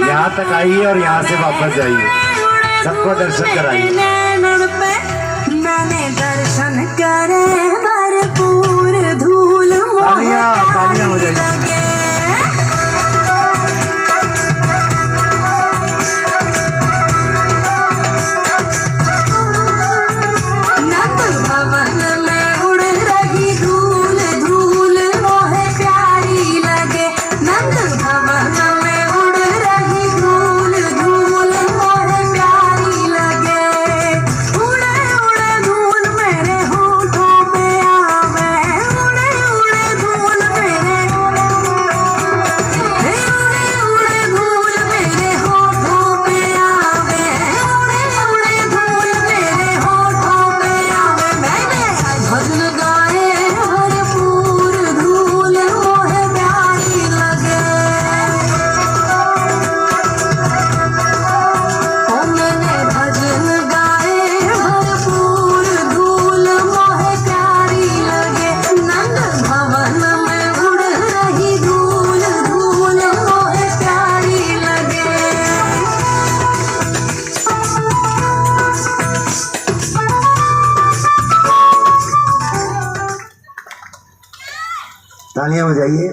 यहाँ तक आइए और यहाँ से वापस जाइए, सबको दर्शन कराइए। मैंने दर्शन करे भरपूर धूल तालियां हो जाइए। तालियां हो जाइए।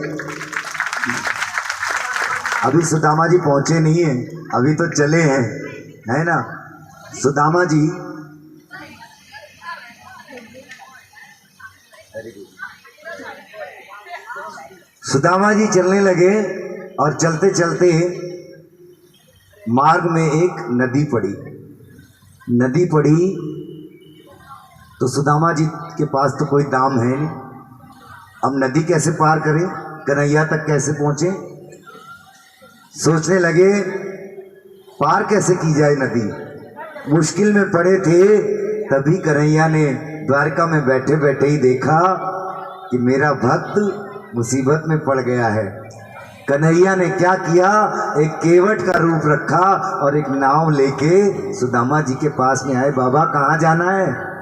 अभी सुदामा जी पहुंचे नहीं है, अभी तो चले हैं, है ना। सुदामा जी चलने लगे और चलते चलते मार्ग में एक नदी पड़ी तो सुदामा जी के पास तो कोई दाम है नहीं। अब नदी कैसे पार करें, कन्हैया तक कैसे पहुंचे, सोचने लगे पार कैसे की जाए नदी। मुश्किल में पड़े थे, तभी कन्हैया ने द्वारका में बैठे बैठे ही देखा कि मेरा भक्त मुसीबत में पड़ गया है। कन्हैया ने क्या किया, एक केवट का रूप रखा और एक नाव लेके सुदामा जी के पास में आए। बाबा कहाँ जाना है?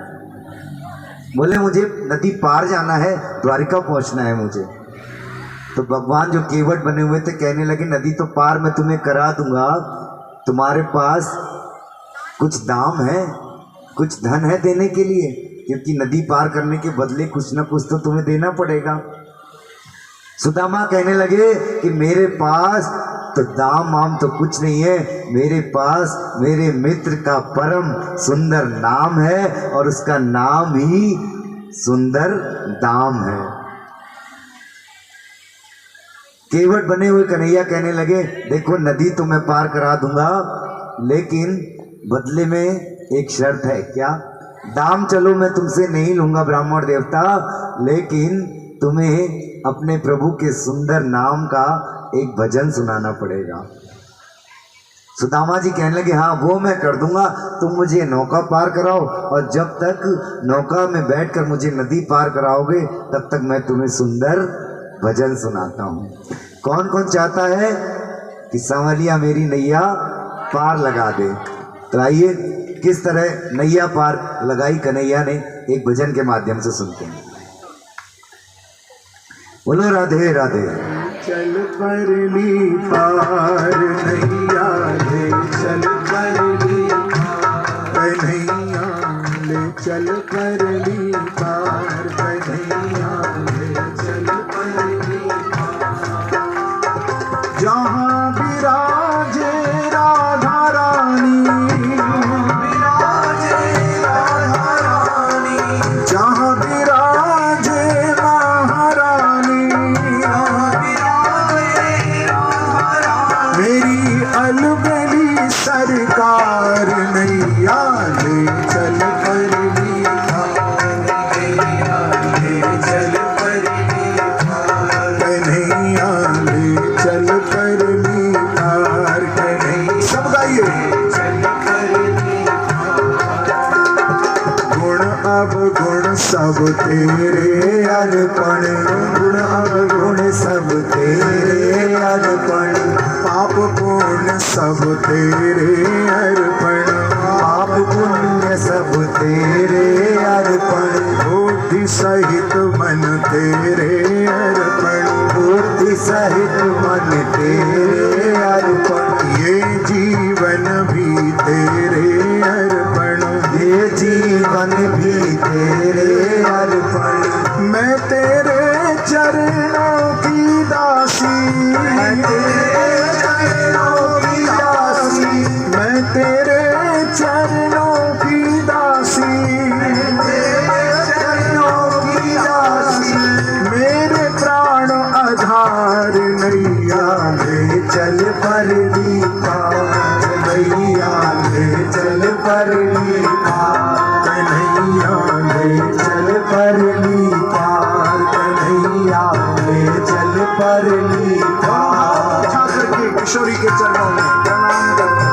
बोले मुझे नदी पार जाना है, द्वारिका पहुंचना है मुझे। तो भगवान जो केवट बने हुए थे कहने लगे नदी तो पार मैं तुम्हें करा दूंगा, तुम्हारे पास कुछ दाम है, कुछ धन है देने के लिए, क्योंकि नदी पार करने के बदले कुछ ना कुछ तो तुम्हें देना पड़ेगा। सुदामा कहने लगे कि मेरे पास तो दाम वाम तो कुछ नहीं है, मेरे पास मेरे मित्र का परम सुंदर नाम है और उसका नाम ही सुंदर दाम है। केवट बने हुए कन्हैया कहने लगे देखो नदी तो मैं पार करा दूंगा, लेकिन बदले में एक शर्त है। क्या? दाम चलो मैं तुमसे नहीं लूंगा ब्राह्मण देवता, लेकिन तुम्हें अपने प्रभु के सुंदर नाम का एक भजन सुनाना पड़ेगा। सुदामा जी कहने लगे हाँ वो मैं कर दूंगा, तुम मुझे नौका पार कराओ और जब तक नौका में बैठकर मुझे नदी पार कराओगे तब तक मैं तुम्हें सुंदर भजन सुनाता हूँ। कौन कौन चाहता है कि सांवलिया मेरी नैया पार लगा दे? तो आइए किस तरह नैया पार लगाई कन्हैया ने एक भजन के माध्यम से सुनते हैं। बोलो राधे राधे। चल परली पार नैया ले, चल परली कन्हैया ले, चल परली पार कन्हैया ले, चल परली पार। जहाँ विराजे राधा रानी, जहाँ विराजे महारानी, मेरी अलबेली सरकार नैया ले चल परली कन्हैया ले चल परली पार कन्हैया। सब गाइए। गुण अवगुण सब तेरे अर्पण, गुण अवगुण सब तेरे अर्पण, पाप पुण्य सब तेरे अर्पण, पाप पुण्य सब तेरे अर्पण, बुद्धि सहित मन तेरे अर्पण, बुद्धि सहित मन तेरे अर्पण, ये जीवन भी तेरे अर्पण, ये जीवन भी तेरे अर्पण, मैं तेरे चरणों की दासी, मैं तेरे चरणों की दासी, मैं तेरे चरणों की दासी, तेरे चरणों की दासी, मेरे प्राण आधार नैया ले चल परली पार, नैया ले चल परली पार, कन्हैया ले चल परली पार, कन्हैया ले चल परली पार। ठाकुर के किशोरी के चरणों में प्रणाम करता।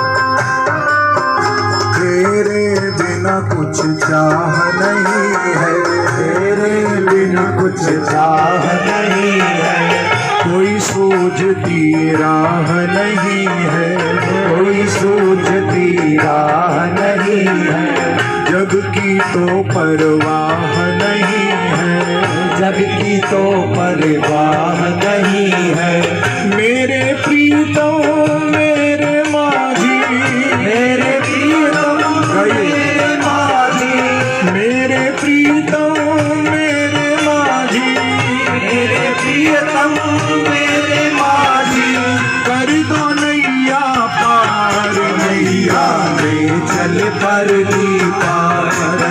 तेरे बिना कुछ चाह नहीं है, तेरे बिना कुछ चाह नहीं है, कोई सूझती राह नहीं है, कोई सूझती राह नहीं है, जग की तो परवाह नहीं है, जग की तो परवाह नहीं है, मेरे प्रीतम मेरे माझी, मेरे प्रीतम मेरे माझी, मेरे प्रीतम मेरे माझी, मेरे प्रीतम मेरे माझी, कर दो नैया पार, नैया ले चल परली पार,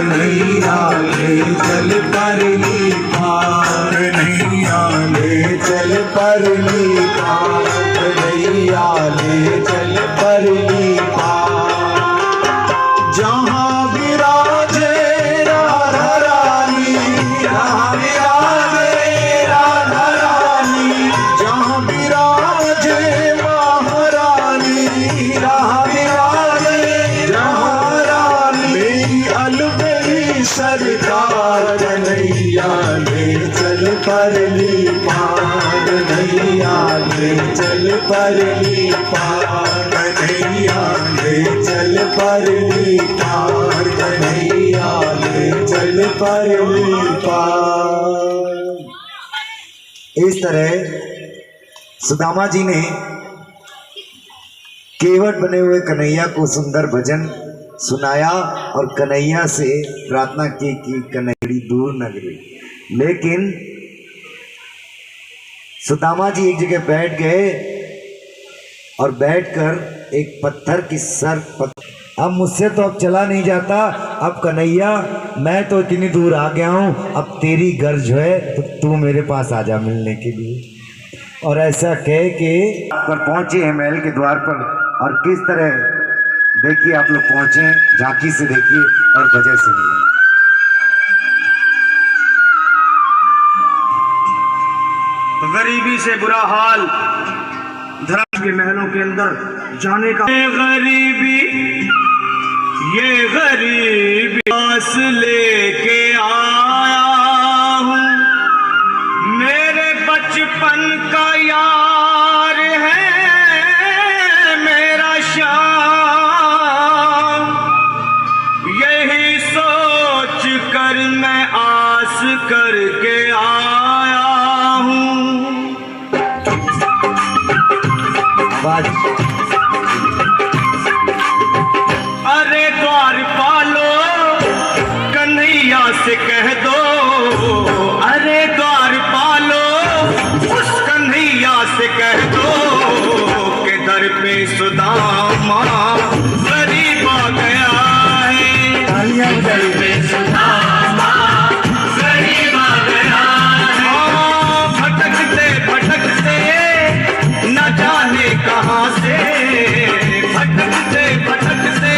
नैया ले चल परली पार, नैया ले चल परली पार, नैया ले चल परली पार, जहाँ विराजे राधा रानी, जहाँ विराजे राधा रानी, जहाँ विराजे महारानी, जहाँ विराजे महारानी, मेरी अलबेली सरकार कन्हैया ले चल परली पार, कन्हैया ले चल परली पार, कन्हैया ले चल परली पार, कन्हैया ले चल परली पार। इस तरह सुदामा जी ने केवट बने हुए कन्हैया को सुंदर भजन सुनाया और कन्हैया से प्रार्थना की कि कन्हैया दूर न गिरे। लेकिन सुदामा जी एक जगह बैठ गए और बैठकर एक पत्थर की अब मुझसे तो अब चला नहीं जाता, अब कन्हैया मैं तो इतनी दूर आ गया हूँ, अब तेरी गर्ज है तो तू मेरे पास आ जा मिलने के लिए। और ऐसा कह के पर पहुंचे हैं महल के द्वार पर। और किस तरह देखिए आप लोग पहुंचे, झांकी से देखिए और वजह सुनिए। गरीबी से बुरा हाल, धर्म के महलों के अंदर जाने का। ये गरीबी पास लेके आया हूँ, मेरे बचपन का यार है मेरा श्याम, यही सोच कर मैं आस करके आया हूँ। अरे द्वारपालो कन्हैया से कह दो, अरे द्वारपालो उस कन्हैया से कह दो, दर पे सुदामा गरीब आ गया है। तालियां बजाइए। पे सुदामा गरीब आ गया है। भटकते भटकते न जाने कहाँ से, भटकते भटकते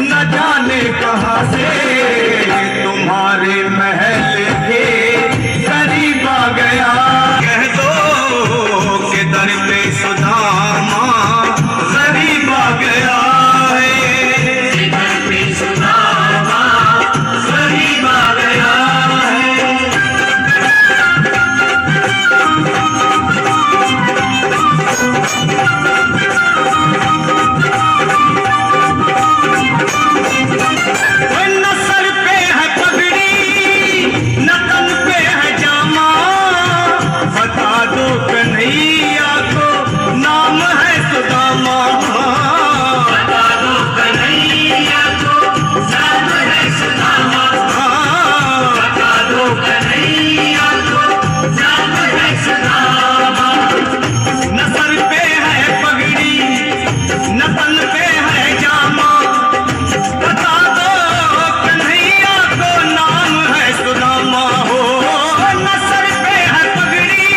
न जाने कहाँ से तुम्हारे महल के करीब आ गया। कह दो कि दर पे सुदामा गरीब आ गया है। दर पे सुदामा गरीब आ गया है। न सर पे है पगड़ी न तन पे है जामा, बता दो कन्हैया को नाम है सुदामा। बता दो कन्हैया को नाम है सुदामा। बता दो कन्हैया को नाम है सुदामा। न सर पे है पगड़ी न तन पे है जामा, बता दो कन्हैया को नाम है सुदामा। हो न सर पे है पगड़ी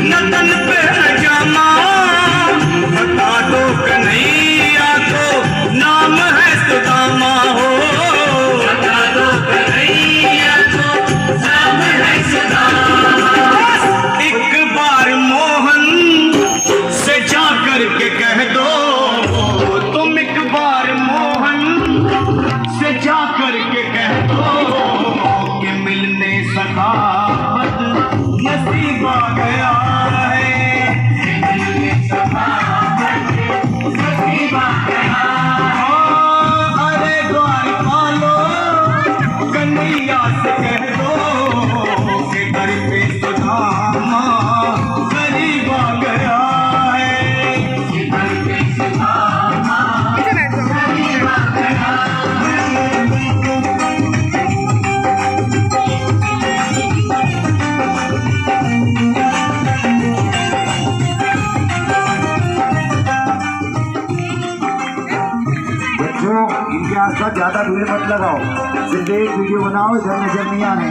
न तन पे है जामा, बता दो कन्हैया को नाम है सुदामा। हो बता दो कन्हैया को नाम है सुदामा। एक बार मोहन से जा कर के कह दो, तुम एक बार मोहन से जा कर के कह दो कि मिलने सखावत नसीब आ गया है। मिलने सखावत नसीब आ गया। अरे द्वार पालो कन्हैया से कह दो कि दर पे सुदामा गरीब आ गया है। दर पे सुदामा गरीब आ गया है। बच्चों इनके आसपास ज्यादा भीड़ मत लगाओ, सिर्फ एक वीडियो बनाओ, इधर नजर नहीं आने।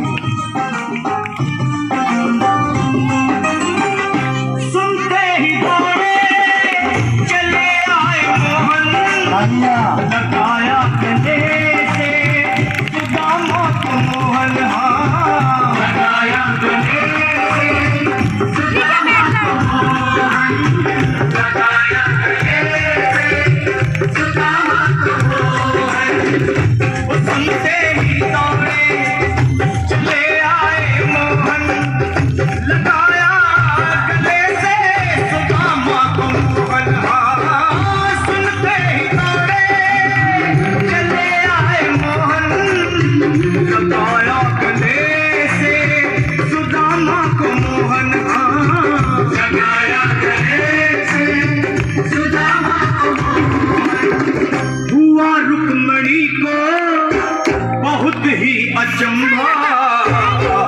सुनते ही दौड़े चले आए मोहन, तालियां। लगाया गले से सुदामा को मोहन। हाँ लगाया गले से सुदामा को मोहन। लगाया गले से सुदामा को मोहन। वो सुनते ही दौड़े चले आए मोहन, लगाया गले से सुदामा को मोहन। हाँ सुनते ही दौड़े चले आए मोहन, लगाया गले से सुदामा को मोहन। हाँ लगाया गले से सुदामा को मोहन। हुआ रुक्मणी को बहुत ही अचंभा,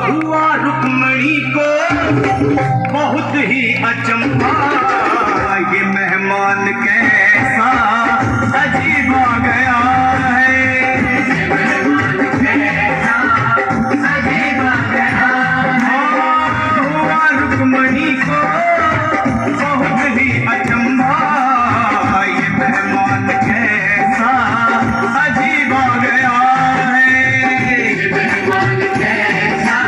हुआ रुक्मणी को बहुत ही अचंभा। ये मेहमान कैसा अजीब आ गया है। ये मेहमान कैसा अजीब आ गया है। हुआ रुक्मणी को बहुत ही अचंभा। ये मेहमान कैसा अजीब आ गया है। ये मेहमान कैसा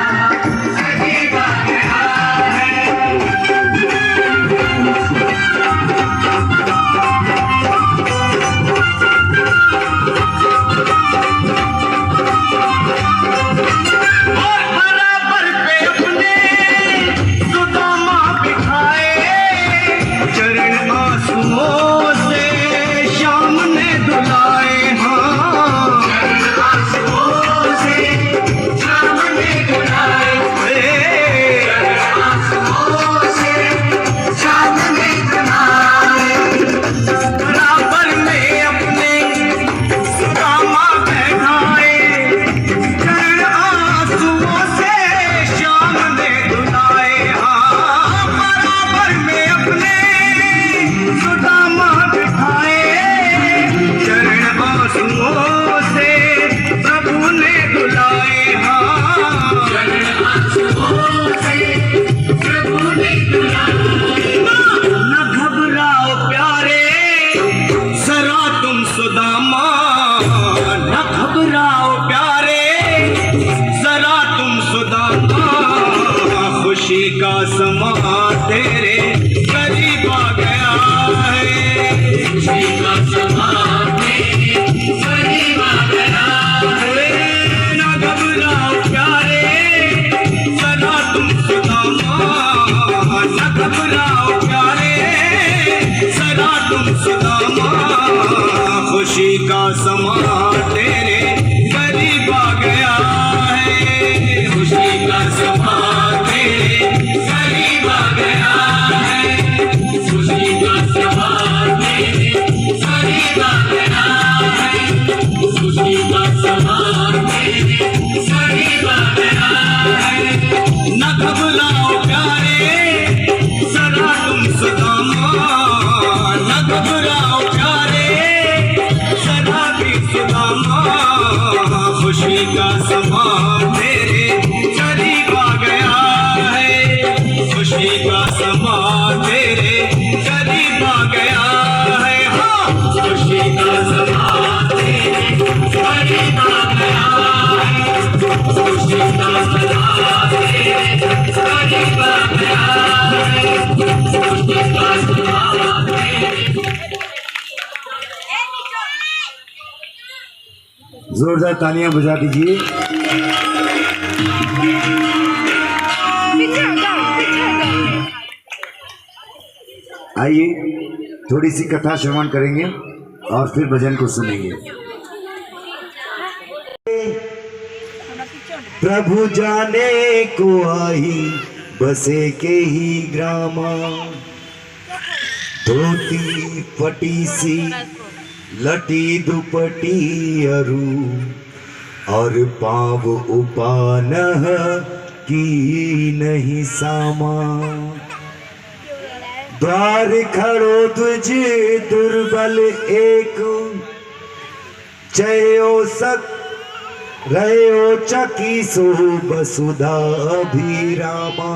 अजीब आ गया है। तेरे करीब आ गया है। खुशी का समा तेरे करीब आ गया है। ना घबराओ प्यारे सदा तुम सुदामा, ना घबराओ प्यारे सदा तुम सुदामा। खुशी का समा तेरे करीब आ गया है। खुशी का समा तेरे करीब आ गया है। खुशी का समा तेरे करीब आ गया है। खुशी का समा तेरे करीब आ गया है। न घबराओ प्यारे सदा तुम सुदामा, न घबराओ प्यारे सदा भी सुदामा। खुशी का समा तेरे करीब आ गया है। खुशी का समा तेरे करीब आ गया है। हाँ, खुशी का समा तेरे करीब आ गया है। खुशी का समा तेरे करीब आ गया है। खुशी का समा तेरे। जोरदार तालियां बजा दीजिए। आइए थोड़ी सी कथा श्रवण करेंगे और फिर भजन को सुनेंगे। प्रभु जाने को आई बसे के ही ग्रामा, धोती फटी सी लटी दुपटी अरू, और पाव उपान की नहीं सामा। द्वार खड़ो तुझ दुर्बल एक, चयो सक रहो चकी सो बसुधा अभिरामा।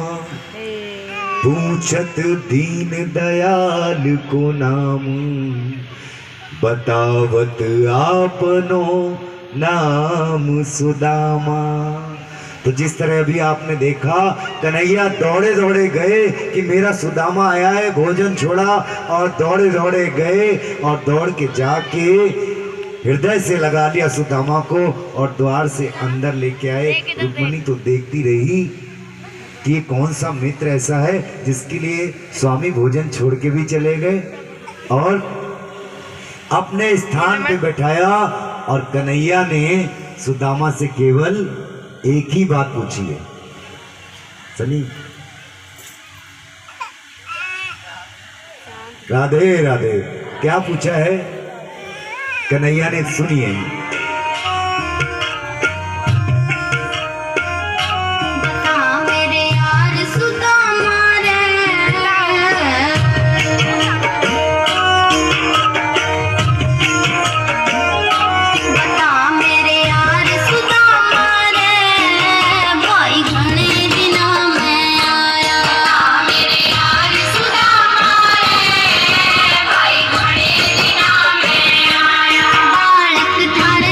पूछत दीन दयाल को नाम, बतावत आपनो नाम सुदामा। तो जिस तरह अभी आपने देखा कन्हैया दौड़े दौड़े गए कि मेरा सुदामा आया है, भोजन छोड़ा और दौड़े दौड़े गए और दौड़ के जाके हृदय से लगा लिया सुदामा को और द्वार से अंदर लेके आए। रुक्मिणी तो देखती रही कि ये कौन सा मित्र ऐसा है जिसके लिए स्वामी भोजन छोड़ के भी चले गए, और अपने स्थान पे बैठाया। और कन्हैया ने सुदामा से केवल एक ही बात पूछी है, सनी राधे राधे। क्या पूछा है कन्हैया ने, सुनिए। बालक थार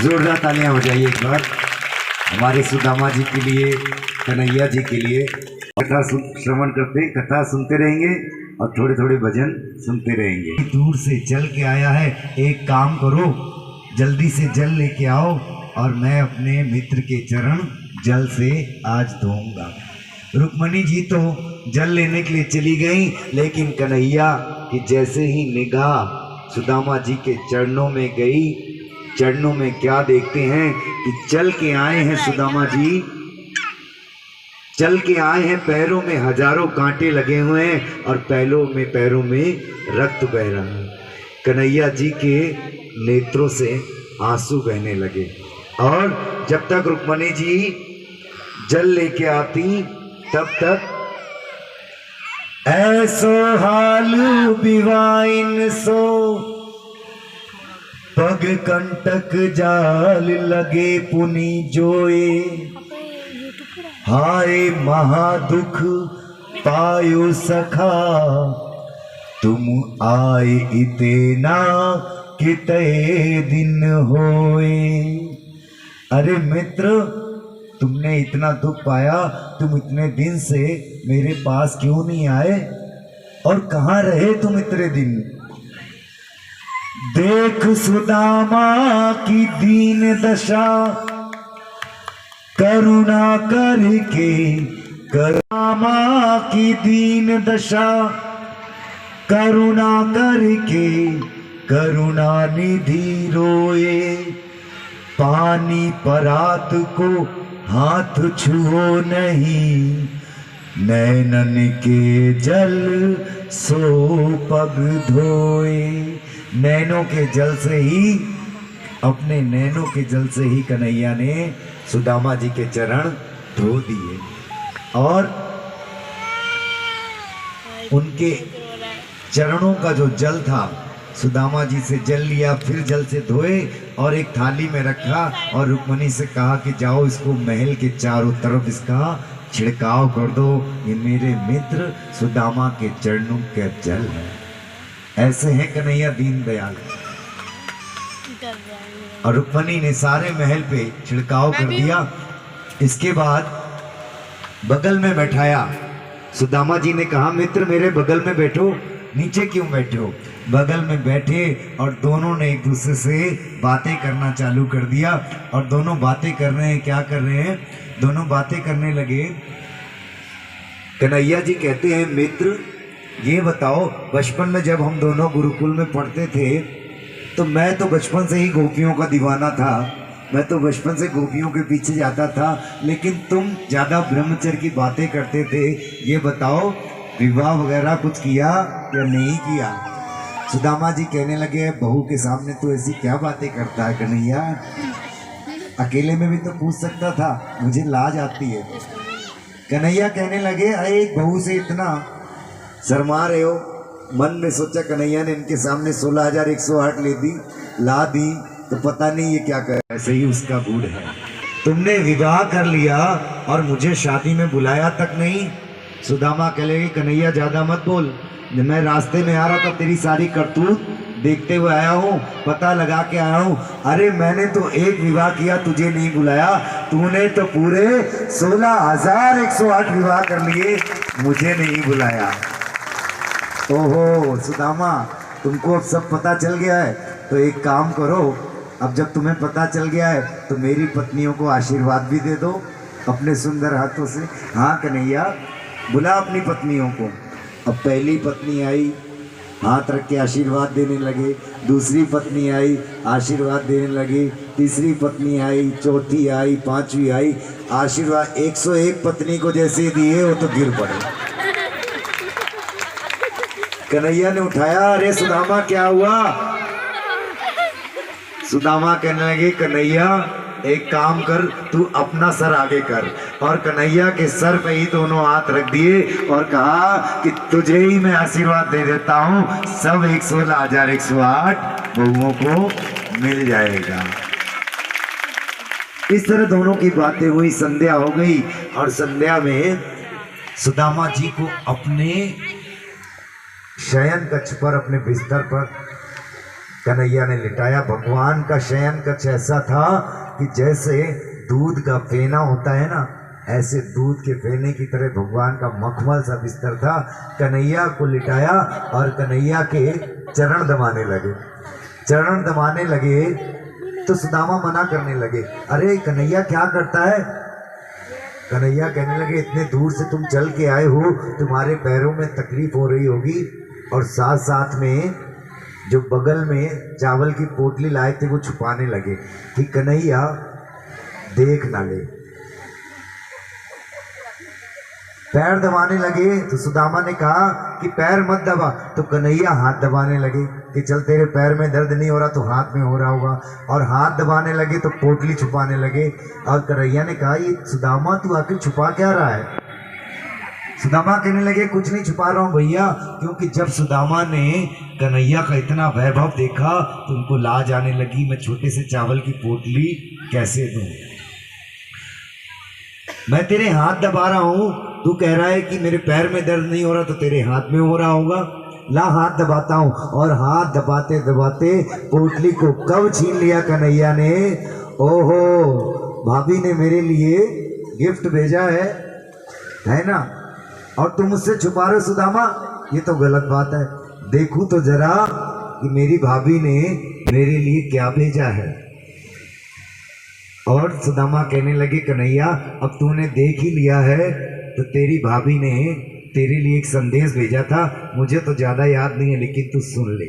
जोरदार तालियां हो जाइए एक बार हमारे सुदामा जी के लिए, कन्हैया जी के लिए। कथा श्रवण करते, कथा सुनते रहेंगे और थोड़े थोड़े भजन सुनते रहेंगे। दूर से चल के आया है, एक काम करो, जल्दी से जल लेके आओ और मैं अपने मित्र के चरण जल से आज धोऊंगा। रुक्मणी जी तो जल लेने के लिए चली गई, लेकिन कन्हैया की जैसे ही निगाह सुदामा जी के चरणों में गई, चरणों में क्या देखते हैं कि चल के आए हैं सुदामा जी, चल के आए हैं, पैरों में हजारों कांटे लगे हुए हैं और पैरों में रक्त बह रहा है। कन्हैया जी के नेत्रों से आंसू बहने लगे और जब तक रुक्मणी जी जल लेके आती तब तक ऐसो हाल बिवाइन सो पग कंटक जाल लगे पुनि जोए, हाय महादुख पायो सखा तुम आए इतना किते दिन होए। अरे मित्र, तुमने इतना दुख पाया, तुम इतने दिन से मेरे पास क्यों नहीं आए और कहाँ रहे तुम इतने दिन? देख सुदामा की दीन दशा करुणा करके, करुणा की दीन दशा करुणा करके करुणा निधि रोए, पानी परात को हाथ छुओ नहीं, नैनन के जल सो पग धोए। नैनों के जल से ही, अपने नैनों के जल से ही कन्हैया ने सुदामा जी के चरण धो दिए और उनके चरणों का जो जल था सुदामा जी से जल लिया, फिर जल से धोए और एक थाली में रखा और रुक्मणी से कहा कि जाओ इसको महल के चारों तरफ इसका छिड़काव कर दो, ये मेरे मित्र सुदामा के चरणों का जल है। ऐसे हैं कन्हैया दीन दयाल। और रुक्मणी ने सारे महल पे छिड़काव कर दिया। इसके बाद बगल में बैठाया। सुदामा जी ने कहा मित्र मेरे बगल में बैठो, नीचे क्यों बैठे हो? बगल में बैठे और दोनों ने एक दूसरे से बातें करना चालू कर दिया। और दोनों बातें कर रहे हैं, क्या कर रहे हैं? दोनों बातें करने लगे। कन्हैया जी कहते हैं मित्र ये बताओ, बचपन में जब हम दोनों गुरुकुल में पढ़ते थे तो मैं तो बचपन से ही गोपियों का दीवाना था, मैं तो बचपन से गोपियों के पीछे जाता था, लेकिन तुम ज़्यादा ब्रह्मचर्य की बातें करते थे। ये बताओ विवाह वगैरह कुछ किया या नहीं किया? सुदामा जी कहने लगे बहू के सामने तो ऐसी क्या बातें करता है कन्हैया, अकेले में भी तो पूछ सकता था, मुझे लाज आती है। कन्हैया कहने लगे अरे एक बहू से इतना शर्मा रहे हो? मन में सोचा कन्हैया ने इनके सामने 16,108 ला दी तो पता नहीं ये क्या कर, ऐसे ही उसका गुण है। तुमने विवाह कर लिया और मुझे शादी में बुलाया तक नहीं। सुदामा कह लगे कन्हैया ज़्यादा मत बोल, मैं रास्ते में आ रहा था तेरी सारी करतूत देखते हुए आया हूँ, पता लगा के आया हूँ। अरे मैंने तो एक विवाह किया, तुझे नहीं बुलाया, तूने तो पूरे 16,108 विवाह कर लिए, मुझे नहीं बुलाया। ओहो सुदामा, तुमको अब सब पता चल गया है, तो एक काम करो, अब जब तुम्हें पता चल गया है तो मेरी पत्नियों को आशीर्वाद भी दे दो अपने सुंदर हाथों से। हाँ कन्हैया, बुला अपनी पत्नियों को। अब पहली पत्नी आई, हाथ रख के आशीर्वाद देने लगे। दूसरी पत्नी आई, आशीर्वाद देने लगी। तीसरी पत्नी आई, चौथी आई, पांचवी आई। आशीर्वाद 101 पत्नी को जैसे दिए वो तो गिर पड़े। कन्हैया ने उठाया, अरे सुदामा क्या हुआ? सुदामा कहने लगे कन्हैया एक काम कर, तू अपना सर आगे कर। और कन्हैया के सर पे ही दोनों हाथ रख दिए और कहा कि तुझे ही मैं आशीर्वाद दे देता हूँ, सब 16,108 बहुओं को मिल जाएगा। इस तरह दोनों की बातें हुई। संध्या हो गई और संध्या में सुदामा जी को अपने शयन कक्ष पर, अपने बिस्तर पर कन्हैया ने लिटाया। भगवान का शयन कक्ष ऐसा था कि जैसे दूध का फेना होता है ना, ऐसे दूध के फेने की तरह भगवान का मखमल सा बिस्तर था। कन्हैया को लिटाया और कन्हैया के चरण दबाने लगे। चरण दबाने लगे तो सुदामा मना करने लगे, अरे कन्हैया क्या करता है। कन्हैया कहने लगे, इतने दूर से तुम चल के आए हो, तुम्हारे पैरों में तकलीफ हो रही होगी, और साथ साथ में जो बगल में चावल की पोटली लाए थे वो छुपाने लगे कि कन्हैया देख ना ले। पैर दबाने लगे तो सुदामा ने कहा कि पैर मत दबा, तो कन्हैया हाथ दबाने लगे कि चल तेरे पैर में दर्द नहीं हो रहा तो हाथ में हो रहा होगा, और हाथ दबाने लगे तो पोटली छुपाने लगे। और कन्हैया ने कहा, ये सुदामा तू आखिर छुपा क्या रहा है। सुदामा कहने लगे, कुछ नहीं छुपा रहा हूँ भैया, क्योंकि जब सुदामा ने कन्हैया का इतना वैभव देखा तो उनको लाज आने लगी, मैं छोटे से चावल की पोटली कैसे दूं। मैं तेरे हाथ दबा रहा हूं, तू कह रहा है कि मेरे पैर में दर्द नहीं हो रहा तो तेरे हाथ में हो रहा होगा, ला हाथ दबाता हूं। और हाथ दबाते दबाते पोटली को कब छीन लिया कन्हैया ने। ओहो, भाभी ने मेरे लिए गिफ्ट भेजा है ना, और तुम मुझसे छुपा रहे हो सुदामा, ये तो गलत बात है। देखूं तो जरा कि मेरी भाभी ने मेरे लिए क्या भेजा है। और सुदामा कहने लगे, कन्हैया अब तूने देख ही लिया है तो तेरी भाभी ने तेरे लिए एक संदेश भेजा था, मुझे तो ज़्यादा याद नहीं है लेकिन तू सुन ले।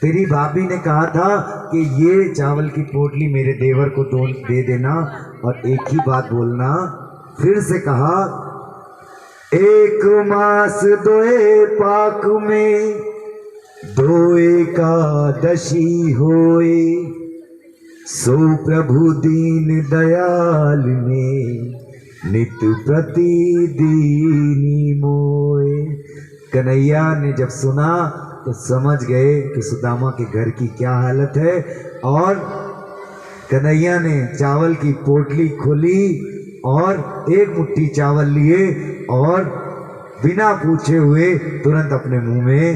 तेरी भाभी ने कहा था कि ये चावल की पोटली मेरे देवर को दे देना, और एक ही बात बोलना। फिर से कहा, एक मास दोए पाक में दो एकादशी होए, सो प्रभु दीन दयाल ने नित प्रतिदीनी मोए। कन्हैया ने जब सुना तो समझ गए कि सुदामा के घर की क्या हालत है, और कन्हैया ने चावल की पोटली खोली और एक मुट्ठी चावल लिए और बिना पूछे हुए तुरंत अपने मुंह में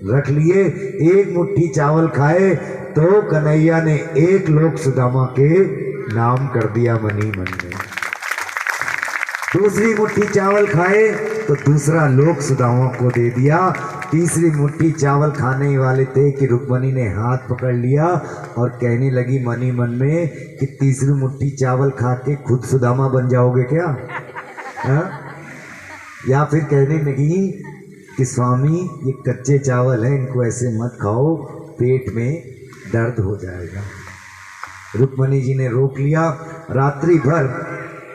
रख लिए। एक मुट्ठी चावल खाए तो कन्हैया ने एक लोक सुदामा के नाम कर दिया मनी मन में। दूसरी मुट्ठी चावल खाए तो दूसरा लोक सुदामा को दे दिया। तीसरी मुट्ठी चावल खाने वाले थे कि रुक्मणी ने हाथ पकड़ लिया और कहने लगी मनी मन में कि तीसरी मुट्ठी चावल खा के खुद सुदामा बन जाओगे क्या, हा? या फिर कहने लगी कि स्वामी ये कच्चे चावल हैं, इनको ऐसे मत खाओ, पेट में दर्द हो जाएगा। रुक्मणी जी ने रोक लिया। रात्रि भर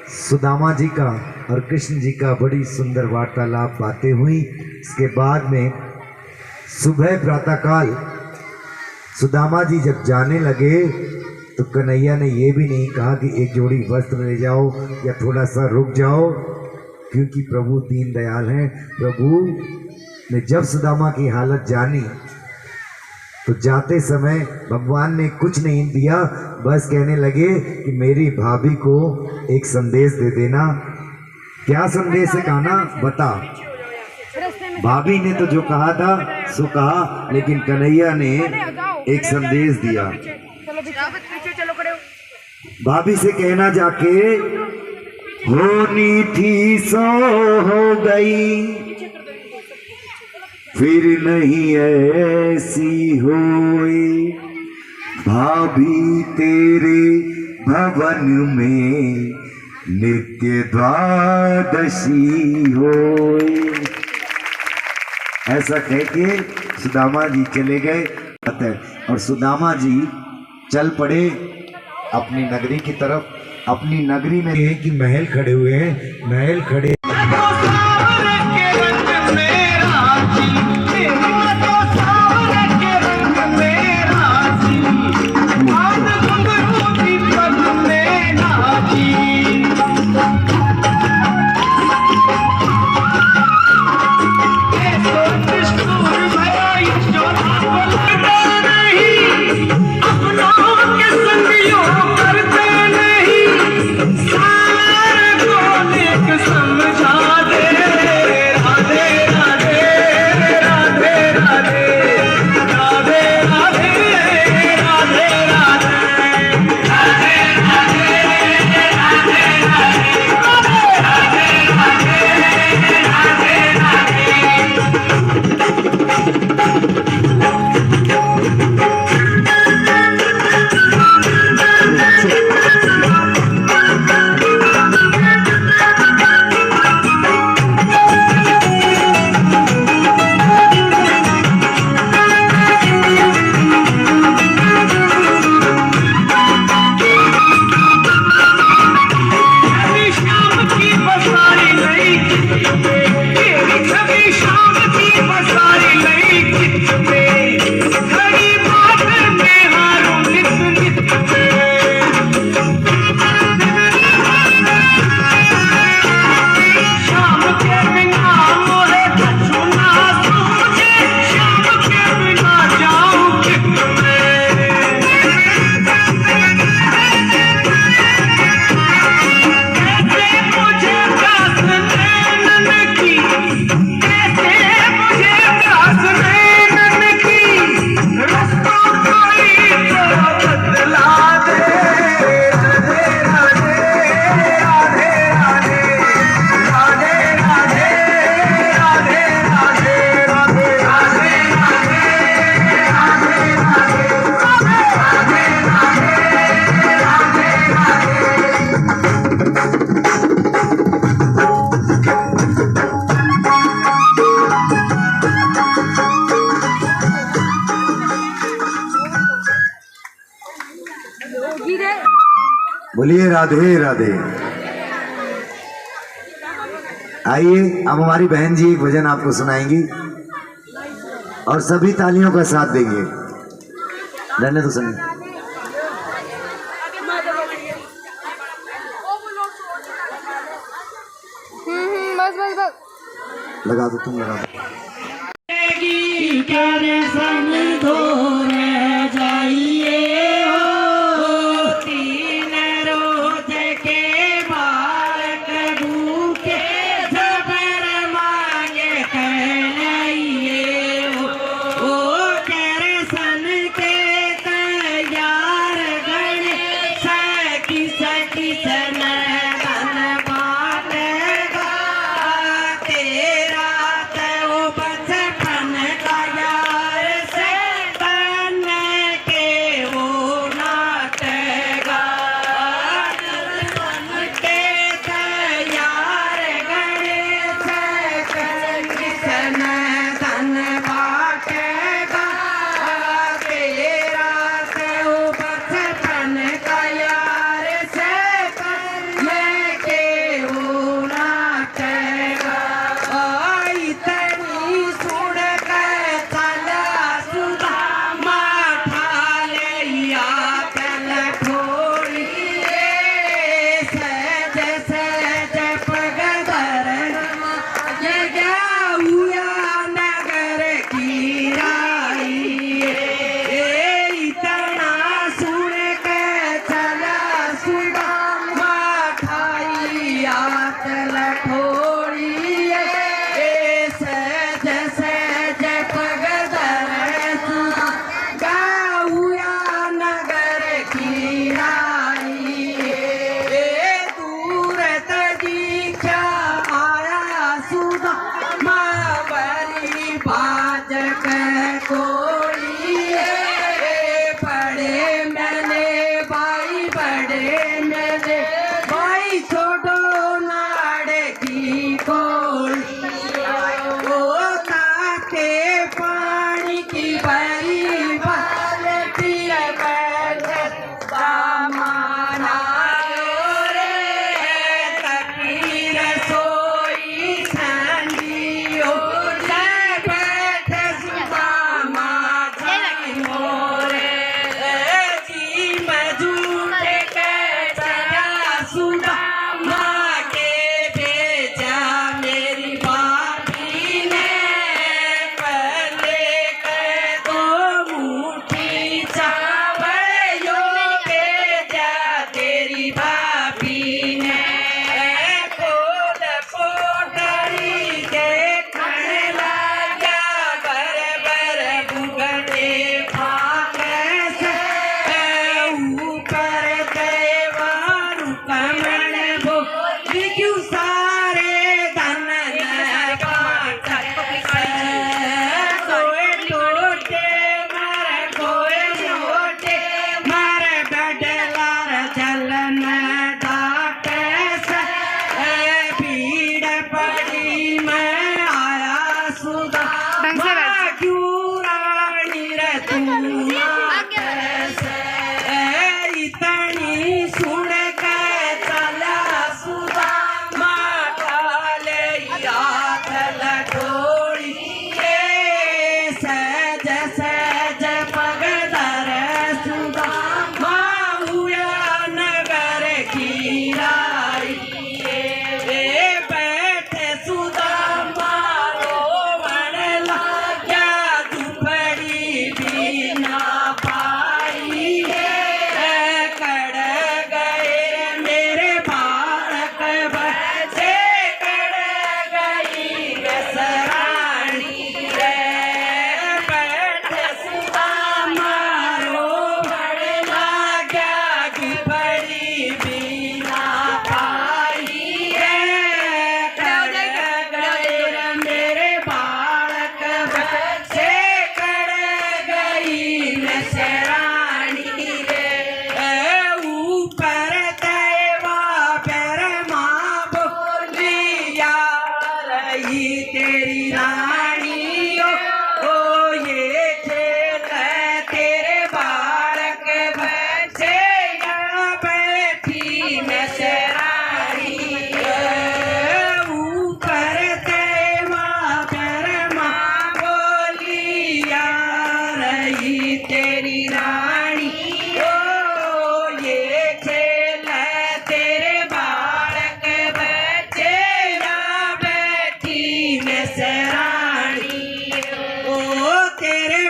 सुदामा जी का और कृष्ण जी का बड़ी सुंदर वार्तालाप बातें हुई। इसके बाद में सुबह प्रातःकाल सुदामा जी जब जाने लगे तो कन्हैया ने ये भी नहीं कहा कि एक जोड़ी वस्त्र ले जाओ या थोड़ा सा रुक जाओ, क्योंकि प्रभु दीन दयाल हैं। प्रभु ने जब सुदामा की हालत जानी तो जाते समय भगवान ने कुछ नहीं दिया, बस कहने लगे कि मेरी भाभी को एक संदेश दे देना। क्या संदेश है कहना, बता। भाभी ने तो जो कहा था सो कहा, लेकिन कन्हैया ने एक संदेश दिया। भाभी से कहना जाके, होनी थी सो हो गई, फिर नहीं ऐसी होए, भाभी तेरे भवन में नित्य द्वादशी होए। ऐसा कह के सुदामा जी चले गए और सुदामा जी चल पड़े अपनी नगरी की तरफ। अपनी नगरी में एक ही महल खड़े हुए हैं, महल खड़े करते नहीं, सारे को एक समझ बोलिए राधे राधे। आइए अब हमारी बहन जी एक भजन आपको सुनाएंगी और सभी तालियों का साथ देंगे। रहने तो सुनिए। बस बस बस लगा दो, तुम लगा दो।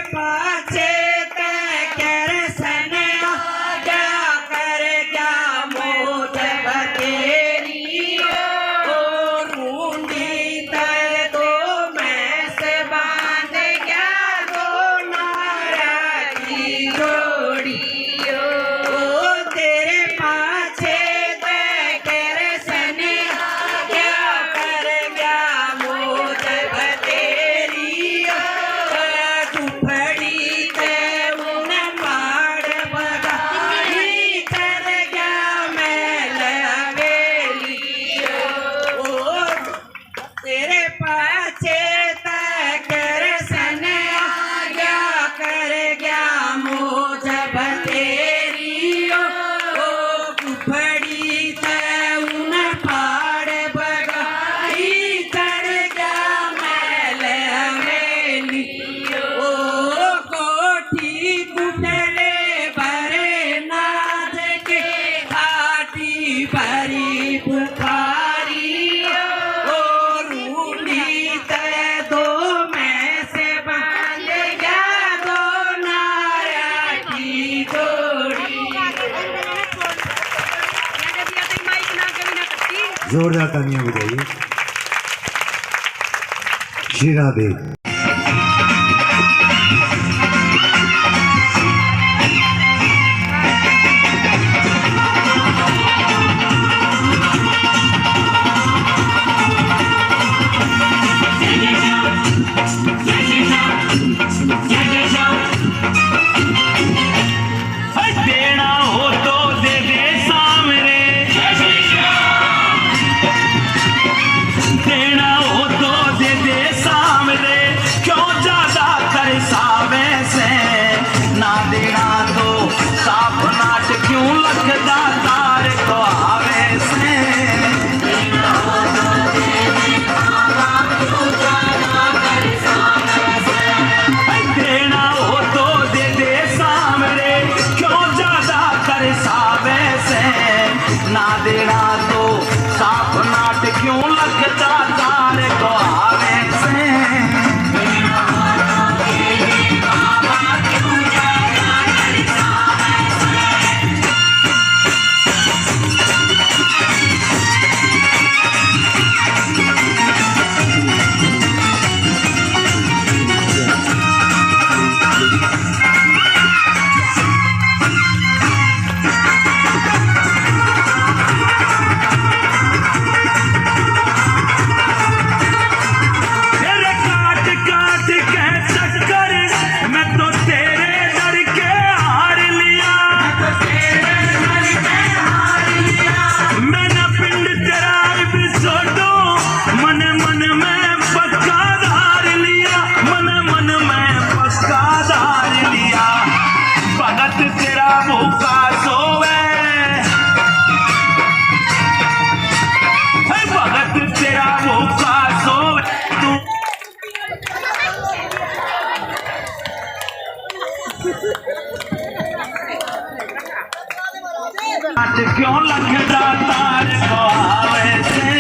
पाछे ते कर सने क्या कर क्या मोज बतेरी ओ रूंडी ते तो मैं से बांध गया दो नारा की जोड़ी ओ तेरे पाछे ते कर सने क्या कर गया मोज बतेरी झुपड़ी ते उन माड़ बगाई कर गया मैल हवेली ओ तेरे पाछे कर सने गया कर गया मोज बतेरी ओ झुपड़ी ते उन पाड़ बगाई कर गया मैल हवेली ओ कोठी कुटले भरे नाथ के घाटी भरी बुखारी ओ रूढ़ी ते दो मैं से बांध गया दो नारा की जोड़ी जोरदार तालियां बजाइए शीरा दे। देना हो तो दे दे सामने, देना हो तो दे दे सामने, क्यों ज्यादा कर सावे से, ना देना तो साफ नाट क्यों लखदा तार को आवे से। देना हो तो दे दे सामने, क्यों ज्यादा कर सावे से, ना देना तो साफ नाट क्यों लगता तार को आवे से। तेरे काट काट के चक्कर मैं तो तेरे डर के हार लिया, मैंने पिंड तेरा भी छोड़ो, मन मन में पक्का धार लिया, मन मन में पक्का धार लिया। भगत तेरा भूखा सोवे, भगत तेरा भूखा सोवे, तू नाट क्यों लगदा तार को आवे से।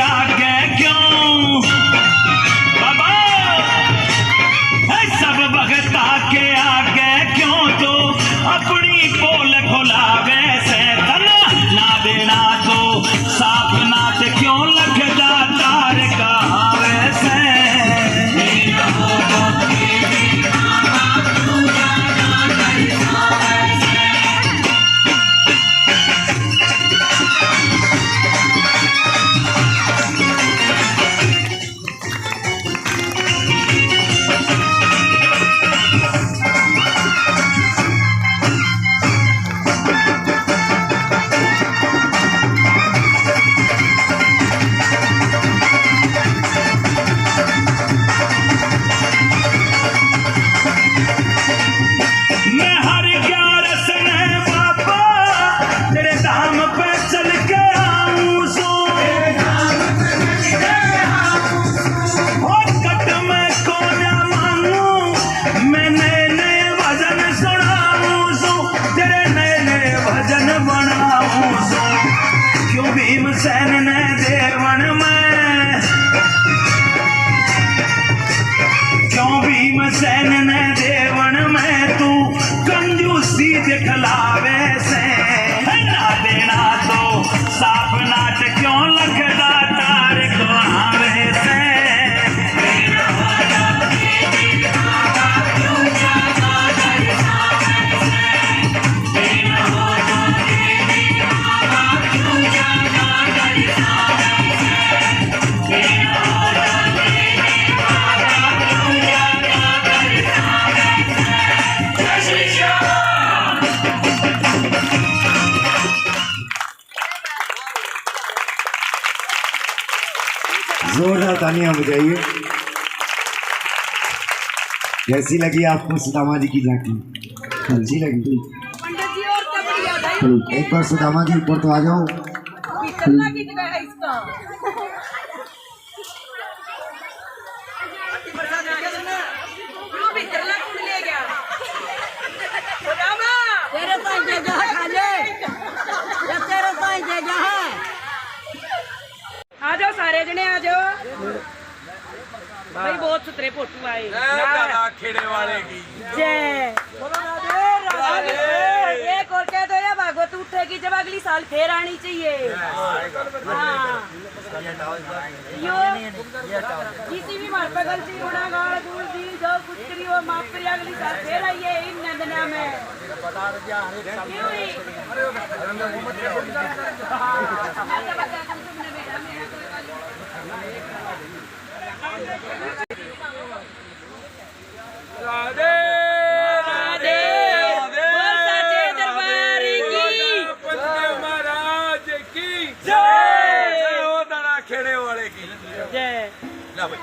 आगे क्यों बाबा, सब भगता के आगे क्यों तो अपनी पोल खुलावे से तना, ना देना तो साफ नाट क्यों लगदा तार कहावे से। मैं हर 11 सने बाबा तेरे धाम पे चल के आऊं सो, और कट में कौन मांगू मैं नए नए भजन सुनाऊं सो, तेरे नए नए भजन बनाऊं सो। क्यों भीमसेन ने देवन में, क्यों भीमसेन ने देवन में तू कंजूसी दिखलावे से, ना देना तो साफ नाट क्यों लगदा तार कहावे से। जोरदार तालियां बजाइए। कैसी लगी आपको सुदामा जी की झांकी? अच्छी लगी? पंडित जी और क्या बढ़िया भाई, एक बार सुदामा जी ऊपर तो आ जाओ। पिछला गीत गाया इसका। क्यों पिछला कौन ले गया? सुदामा तेरे पास जगह है खाले, या तेरे पास जगह है? आ जाओ सारे जने आ जाओ भाई, बहुत सुथरे फोटो आए। खेड़े वाले की जय एक और कह दो या भागवत उठेगी जब अगली साल फिर आनी चाहिए। हाँ यो किसी भी मार पे गलती होना गाल गुल दी जो कुछ करी हो माफ करिए, अगली साल फिर आइए इन नंदना में। क्यों ही? राधे राधे बोल सच्चे दरबार की पंचदेव महाराज की जय। हो दाना खेड़े वाले की जय। ला भाई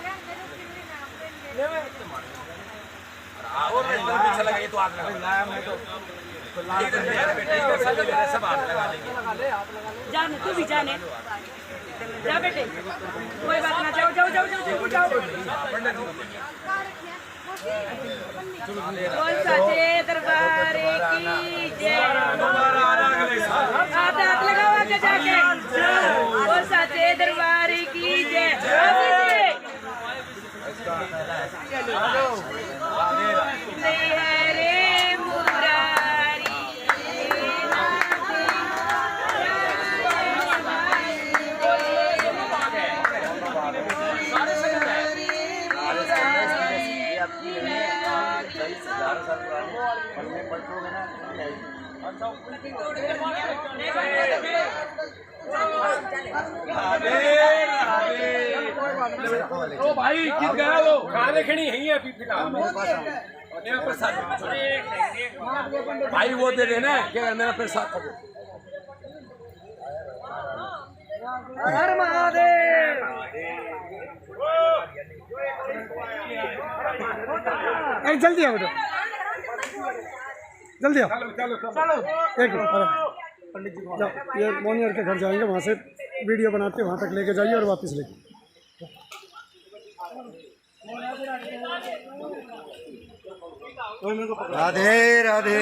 और पीछे लगा, ये तो आग लगा मैं तो ठीक है मेरे बेटे सब आग लगा लेंगे। जाने तू भी जाने जा बेटे, कोई बात ना, जाओ जाओ जाओ जाओ जाओ। बोल सच्चे दरबार की जय। हाथ लगाओ आगे जाके, बोल सच्चे दरबार की जय। हरे मुरारी ओ भाई कित गया वो कहाँ देखनी है अभी फिलहाल मेरा प्रसाद भाई वो दे देना क्या मेरा प्रसाद को हर महादेव। जल्दी आओ बेटा, जल्दी आओ। चलो एक पंडित जी जाओ, ये मोनियर के घर जाएंगे, वहाँ से वीडियो बनाते वहाँ तक लेके जाइए और वापस लेके। राधे राधे।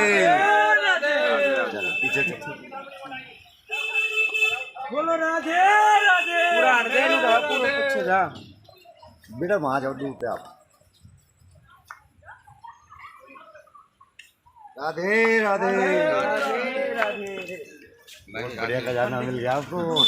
चलो पीछे चलो। बोलो राधे राधे पूरा दे नहीं पूरा पीछे जा बेटा वहां जाओ दूर पे आप राधे राधे बहुत बढ़िया खजाना मिल गया आपको बोलो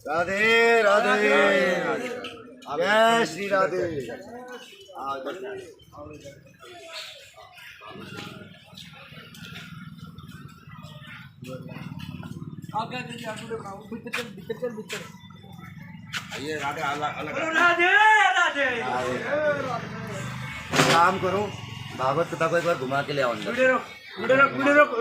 राधे राधे राधे राधे जय श्री राधे ये राधे अलग अलग राधे राधे काम करो भागवत पिता को एक बार घुमा के ले आओ अंदर वीडियो रोक